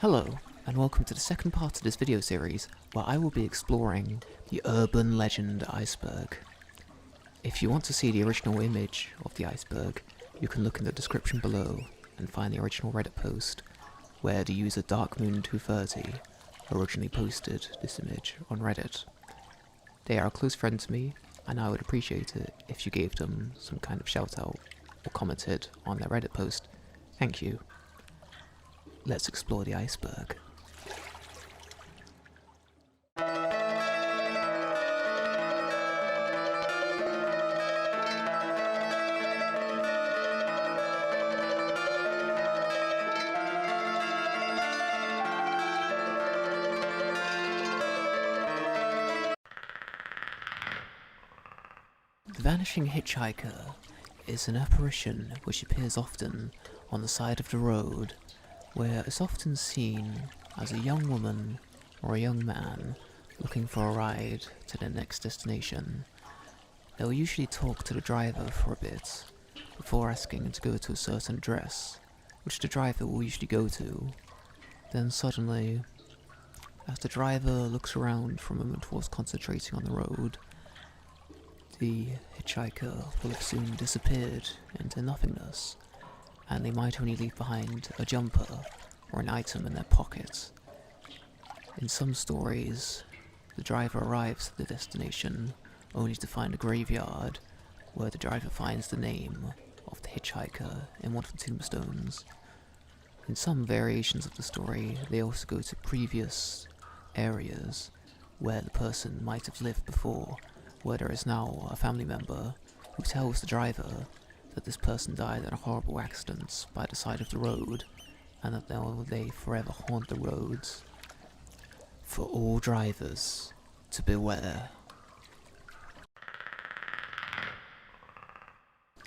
Hello, and welcome to the second part of this video series, where I will be exploring the urban legend Iceberg. If you want to see the original image of the iceberg, you can look in the description below and find the original Reddit post, where the user DarkMoon230 originally posted this image on Reddit. They are a close friend to me, and I would appreciate it if you gave them some kind of shout out or commented on their Reddit post. Thank you. Let's explore the iceberg. The Vanishing Hitchhiker is an apparition which appears often on the side of the road, where it's often seen as a young woman or a young man looking for a ride to their next destination. They'll usually talk to the driver for a bit before asking to go to a certain address, which the driver will usually go to. Then suddenly, as the driver looks around for a moment whilst concentrating on the road, the hitchhiker will have soon disappeared into nothingness, and they might only leave behind a jumper or an item in their pocket. In some stories, the driver arrives at the destination only to find a graveyard where the driver finds the name of the hitchhiker in one of the tombstones. In some variations of the story, they also go to previous areas where the person might have lived before, where there is now a family member who tells the driver that this person died in a horrible accident by the side of the road, and that now they forever haunt the roads. For all drivers to beware.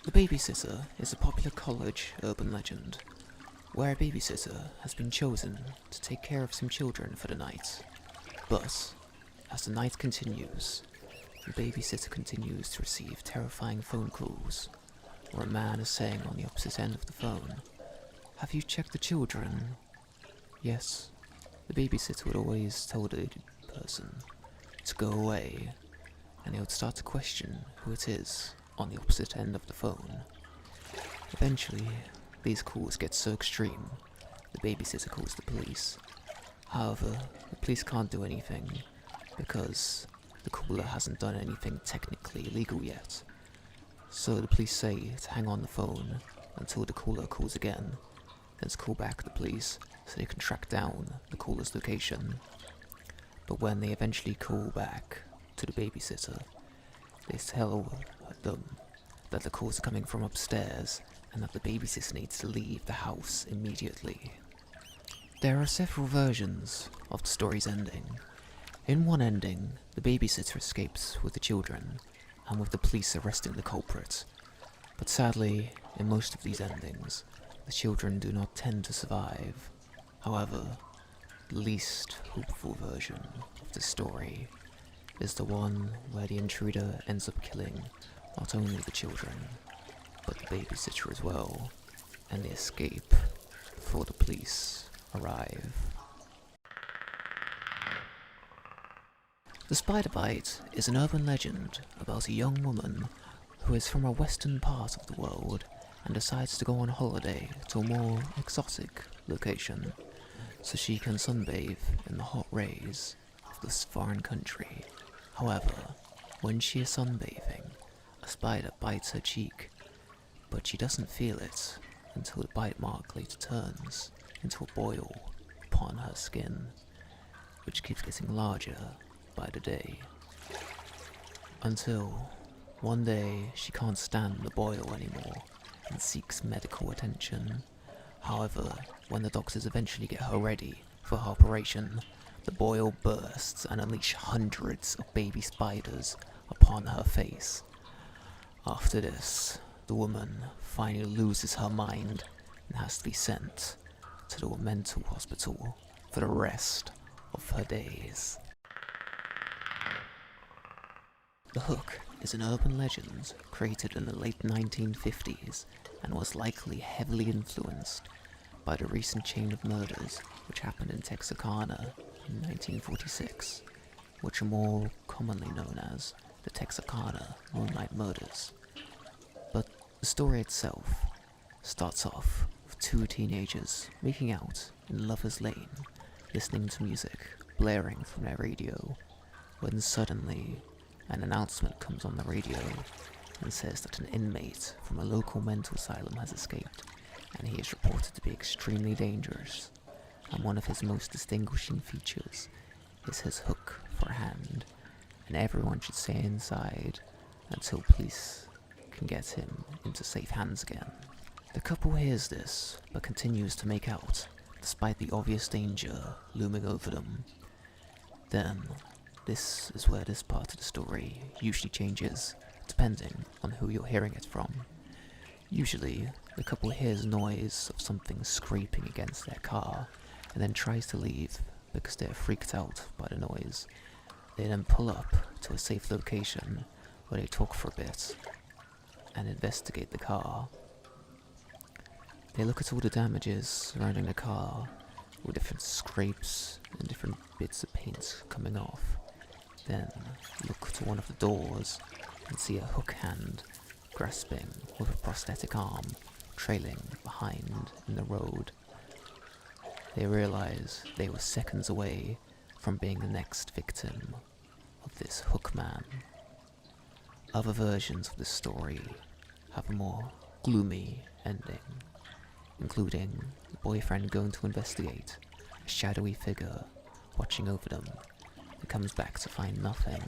The Babysitter is a popular college urban legend, where a babysitter has been chosen to take care of some children for the night. But, as the night continues, the babysitter continues to receive terrifying phone calls, where a man is saying on the opposite end of the phone, "Have you checked the children?" Yes, the babysitter would always tell the person to go away, and they would start to question who it is on the opposite end of the phone. Eventually, these calls get so extreme, the babysitter calls the police. However, the police can't do anything, because the caller hasn't done anything technically illegal yet. So the police say to hang on the phone until the caller calls again, then to call back the police so they can track down the caller's location. But when they eventually call back to the babysitter, they tell them that the calls are coming from upstairs and that the babysitter needs to leave the house immediately. There are several versions of the story's ending. In one ending, the babysitter escapes with the children, and with the police arresting the culprit. But sadly, in most of these endings, the children do not tend to survive. However, the least hopeful version of the story is the one where the intruder ends up killing not only the children, but the babysitter as well, and they escape before the police arrive. The Spider Bite is an urban legend about a young woman who is from a western part of the world and decides to go on holiday to a more exotic location so she can sunbathe in the hot rays of this foreign country. However, when she is sunbathing, a spider bites her cheek, but she doesn't feel it until the bite mark later turns into a boil upon her skin, which keeps getting larger by the day, until one day she can't stand the boil anymore and seeks medical attention. However, when the doctors eventually get her ready for her operation, the boil bursts and unleashes hundreds of baby spiders upon her face. After this, the woman finally loses her mind and has to be sent to the mental hospital for the rest of her days. The Hook is an urban legend created in the late 1950s and was likely heavily influenced by the recent chain of murders which happened in Texarkana in 1946, which are more commonly known as the Texarkana Moonlight Murders. But the story itself starts off with two teenagers making out in Lover's Lane, listening to music blaring from their radio, when suddenly an announcement comes on the radio and says that an inmate from a local mental asylum has escaped, and he is reported to be extremely dangerous, and one of his most distinguishing features is his hook for a hand, and everyone should stay inside until police can get him into safe hands again. The couple hears this, but continues to make out, despite the obvious danger looming over them. Then, this is where this part of the story usually changes, depending on who you're hearing it from. Usually, the couple hears noise of something scraping against their car, and then tries to leave because they're freaked out by the noise. They then pull up to a safe location where they talk for a bit and investigate the car. They look at all the damages surrounding the car, with different scrapes and different bits of paint coming off. Then look to one of the doors and see a hook hand grasping with a prosthetic arm trailing behind in the road. They realize they were seconds away from being the next victim of this hook man. Other versions of this story have a more gloomy ending, including the boyfriend going to investigate a shadowy figure watching over them and comes back to find nothing,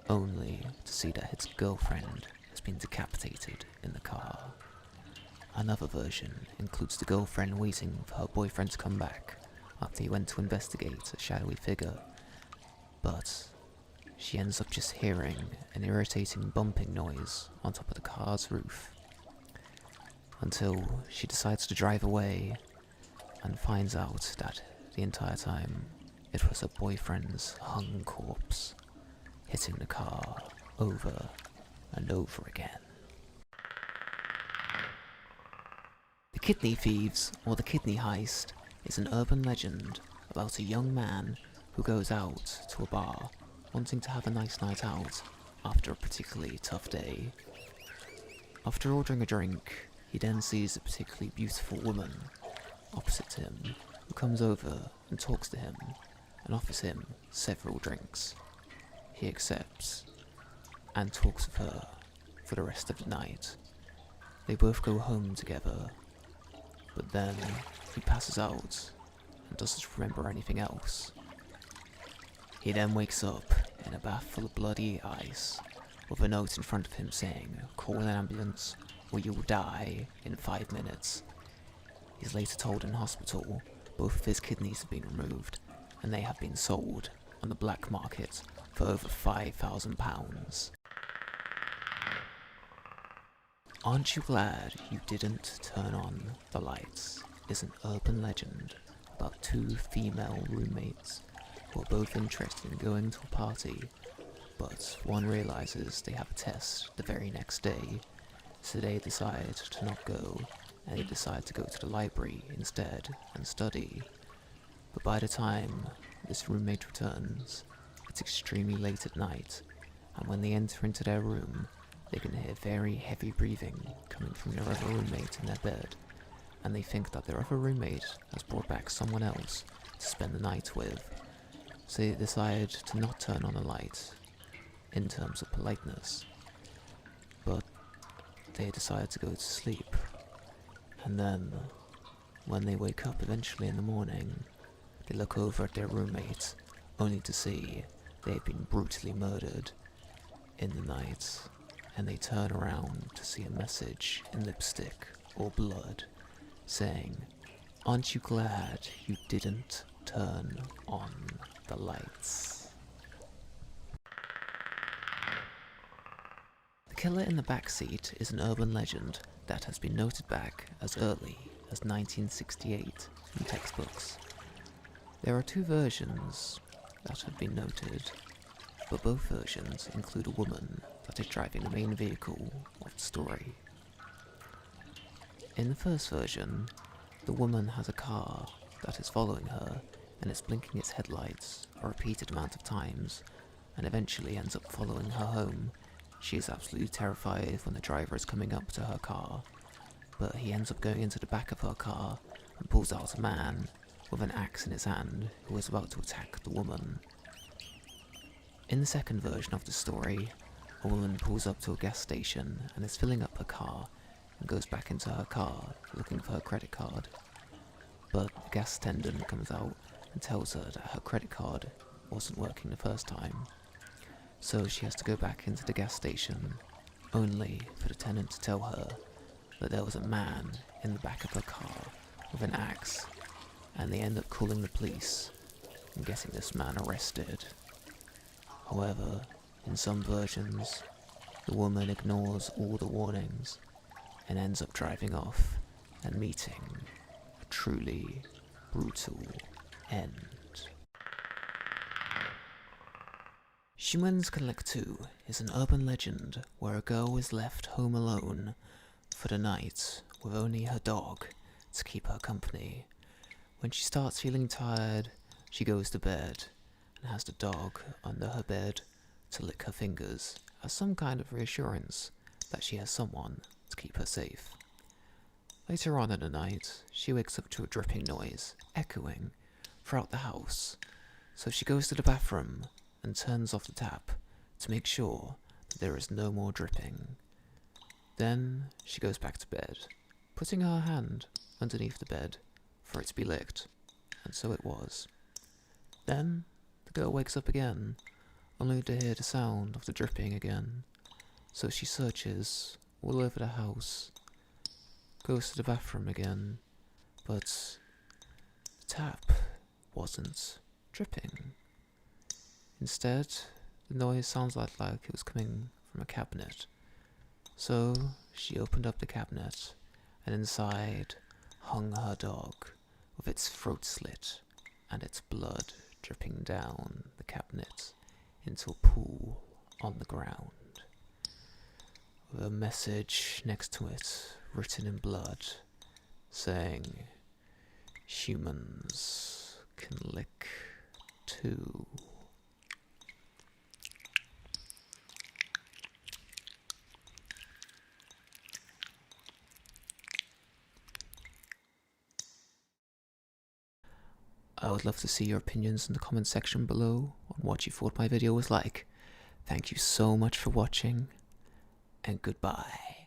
only to see that his girlfriend has been decapitated in the car. Another version includes the girlfriend waiting for her boyfriend to come back after he went to investigate a shadowy figure, but she ends up just hearing an irritating bumping noise on top of the car's roof, until she decides to drive away and finds out that the entire time it was her boyfriend's hung corpse hitting the car over and over again. The Kidney Thieves, or the Kidney Heist, is an urban legend about a young man who goes out to a bar wanting to have a nice night out after a particularly tough day. After ordering a drink, he then sees a particularly beautiful woman opposite him who comes over and talks to him and offers him several drinks. He accepts and talks with her for the rest of the night. They both go home together, but then he passes out and doesn't remember anything else. He then wakes up in a bath full of bloody ice, with a note in front of him saying, "Call an ambulance or you will die in 5 minutes." He's later told in hospital both of his kidneys have been removed, and they have been sold on the black market for over £5,000. Aren't You Glad You Didn't Turn On the Lights is an urban legend about two female roommates who are both interested in going to a party, but one realizes they have a test the very next day, so they decide to not go, and they decide to go to the library instead and study. But by the time this roommate returns, it's extremely late at night, and when they enter into their room, they can hear very heavy breathing coming from their other roommate in their bed, and they think that their other roommate has brought back someone else to spend the night with, so they decide to not turn on the light, in terms of politeness, but they decide to go to sleep. And then, when they wake up eventually in the morning, they look over at their roommate, only to see they have been brutally murdered in the night, and they turn around to see a message in lipstick or blood saying, "Aren't you glad you didn't turn on the lights?" The killer in the backseat is an urban legend that has been noted back as early as 1968 in textbooks. There are two versions that have been noted, but both versions include a woman that is driving the main vehicle of the story. In the first version, The woman has a car that is following her, and it's blinking its headlights a repeated amount of times, and eventually ends up following her home. She is absolutely terrified when the driver is coming up to her car, but he ends up going into the back of her car and pulls out a man with an axe in his hand who is about to attack the woman. In the second version of the story, a woman pulls up to a gas station and is filling up her car and goes back into her car looking for her credit card. But the gas attendant comes out and tells her that her credit card wasn't working the first time. So she has to go back into the gas station, only for the tenant to tell her that there was a man in the back of her car with an axe, and they end up calling the police and getting this man arrested. However, in some versions, the woman ignores all the warnings and ends up driving off and meeting a truly brutal end. Humans Can Lick 2 is an urban legend where a girl is left home alone for the night with only her dog to keep her company. When she starts feeling tired, she goes to bed and has the dog under her bed to lick her fingers as some kind of reassurance that she has someone to keep her safe. Later on in the night, she wakes up to a dripping noise echoing throughout the house, so she goes to the bathroom and turns off the tap to make sure that there is no more dripping. Then she goes back to bed, putting her hand underneath the bed for it to be licked, and so it was. Then the girl wakes up again, only to hear the sound of the dripping again, so she searches all over the house, goes to the bathroom again, but the tap wasn't dripping. Instead, the noise sounds like it was coming from a cabinet. So she opened up the cabinet, and inside hung her dog with its throat slit and its blood dripping down the cabinet into a pool on the ground, with a message next to it written in blood saying, "Humans can lick too." I would love to see your opinions in the comment section below on what you thought my video was like. Thank you so much for watching, and goodbye.